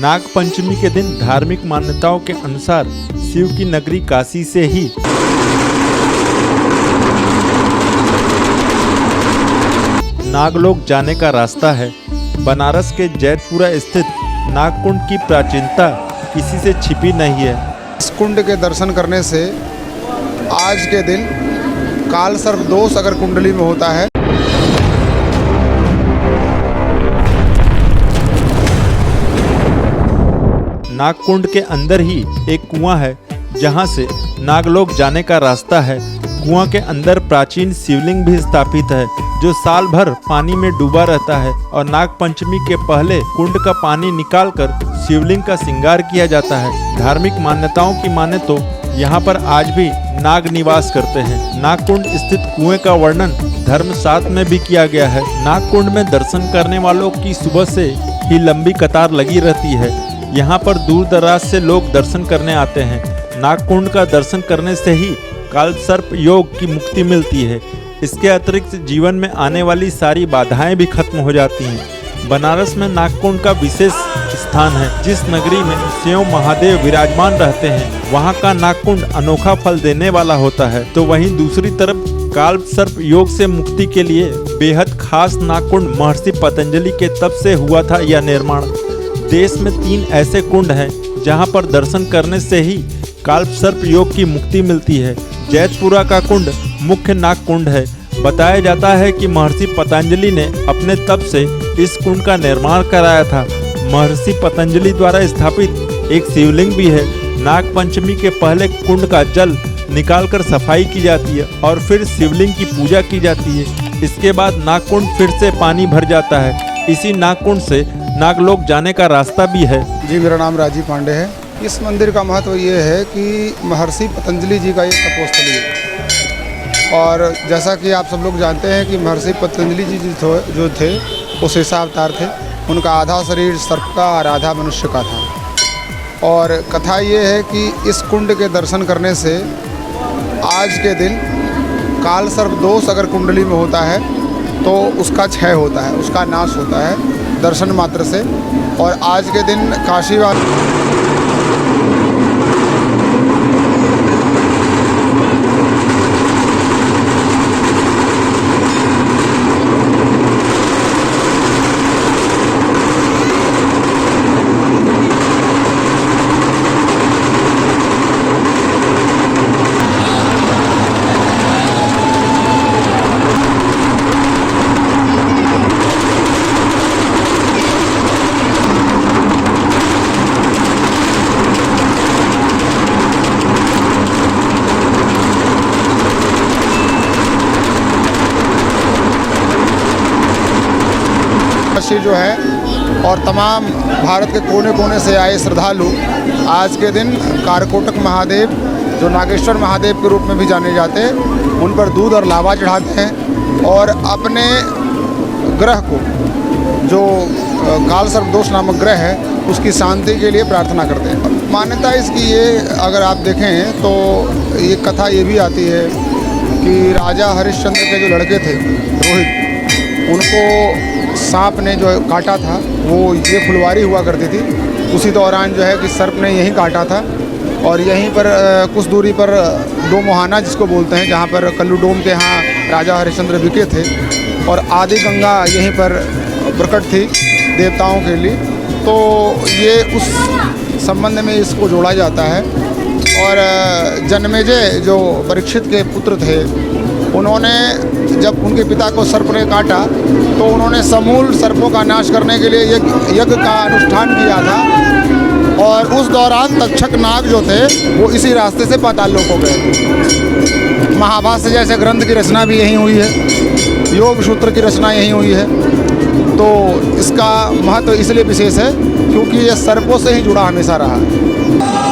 नाग पंचमी के दिन धार्मिक मान्यताओं के अनुसार शिव की नगरी काशी से ही नागलोक जाने का रास्ता है। बनारस के जैतपुरा स्थित नागकुंड की प्राचीनता किसी से छिपी नहीं है। इस कुंड के दर्शन करने से आज के दिन काल सर्प दोष अगर कुंडली में होता है नागकुंड के अंदर ही एक कुआं है जहां से नागलोक जाने का रास्ता है। कुआं के अंदर प्राचीन शिवलिंग भी स्थापित है जो साल भर पानी में डूबा रहता है और नाग पंचमी के पहले कुंड का पानी निकालकर शिवलिंग का श्रृंगार किया जाता है। धार्मिक मान्यताओं की माने तो यहाँ पर आज भी नाग निवास करते हैं। नागकुंड स्थित कुएं का वर्णन धर्म 7 में भी किया गया है। नागकुंड में दर्शन करने वालों की सुबह से ही लंबी कतार लगी रहती है। यहाँ पर दूर दराज से लोग दर्शन करने आते हैं। नागकुंड का दर्शन करने से ही काल सर्प योग की मुक्ति मिलती है। इसके अतिरिक्त जीवन में आने वाली सारी बाधाएं भी खत्म हो जाती हैं। बनारस में नागकुंड का विशेष स्थान है। जिस नगरी में शिव महादेव विराजमान रहते हैं वहाँ का नागकुंड अनोखा फल देने वाला होता है, तो वहीं दूसरी तरफ काल सर्प योग से मुक्ति के लिए बेहद खास नागकुंड महर्षि पतंजलि के तप से हुआ था यह निर्माण। देश में 3 ऐसे कुंड हैं जहां पर दर्शन करने से ही काल सर्प योग की मुक्ति मिलती है। जैतपुरा का कुंड मुख्य नाग कुंड है। बताया जाता है कि महर्षि पतंजलि ने अपने तप से इस कुंड का निर्माण कराया था। महर्षि पतंजलि द्वारा स्थापित एक शिवलिंग भी है। नाग पंचमी के पहले कुंड का जल निकालकर सफाई की जाती है और फिर शिवलिंग की पूजा की जाती है। इसके बाद नागकुंड फिर से पानी भर जाता है। इसी नागकुंड से नागलोक जाने का रास्ता भी है। जी, मेरा नाम राजीव पांडे है। इस मंदिर का महत्व ये है कि महर्षि पतंजलि जी का ये तपोस्थली है और जैसा कि आप सब लोग जानते हैं कि महर्षि पतंजलि जी जो थे वो शेषावतार थे। उनका आधा शरीर सर्प का और आधा मनुष्य का था। और कथा ये है कि इस कुंड के दर्शन करने से आज के दिन काल सर्प दोष अगर कुंडली में होता है तो उसका क्षय होता है, उसका नाश होता है दर्शन मात्र से। और आज के दिन काशीवासी जो है और तमाम भारत के कोने कोने से आए श्रद्धालु आज के दिन कारकोटक महादेव जो नागेश्वर महादेव के रूप में भी जाने जाते हैं उन पर दूध और लावा चढ़ाते हैं और अपने ग्रह को जो काल सर्प दोष नामक ग्रह है उसकी शांति के लिए प्रार्थना करते हैं। मान्यता इसकी ये अगर आप देखें तो ये कथा ये भी आती है कि राजा हरिश्चंद्र के जो लड़के थे रोहित, उनको सांप ने जो काटा था वो ये फुलवारी हुआ करती थी। उसी दौरान जो है कि सर्प ने यहीं काटा था और यहीं पर कुछ दूरी पर डोम मुहाना जिसको बोलते हैं जहाँ पर कल्लू डोम के यहाँ राजा हरिश्चंद्र बिके थे और आदि गंगा यहीं पर प्रकट थी देवताओं के लिए। तो ये उस संबंध में इसको जोड़ा जाता है। और जनमेजय जो परीक्षित के पुत्र थे उन्होंने जब उनके पिता को सर्प ने काटा तो उन्होंने समूल सर्पों का नाश करने के लिए यज्ञ का अनुष्ठान किया था और उस दौरान तक्षक नाग जो थे वो इसी रास्ते से पाताल लोक हो गए। महाभाष्य जैसे ग्रंथ की रचना भी यहीं हुई है, योग सूत्र की रचना यहीं हुई है। तो इसका महत्व इसलिए विशेष है क्योंकि ये सर्पों से ही जुड़ा हमेशा रहा है।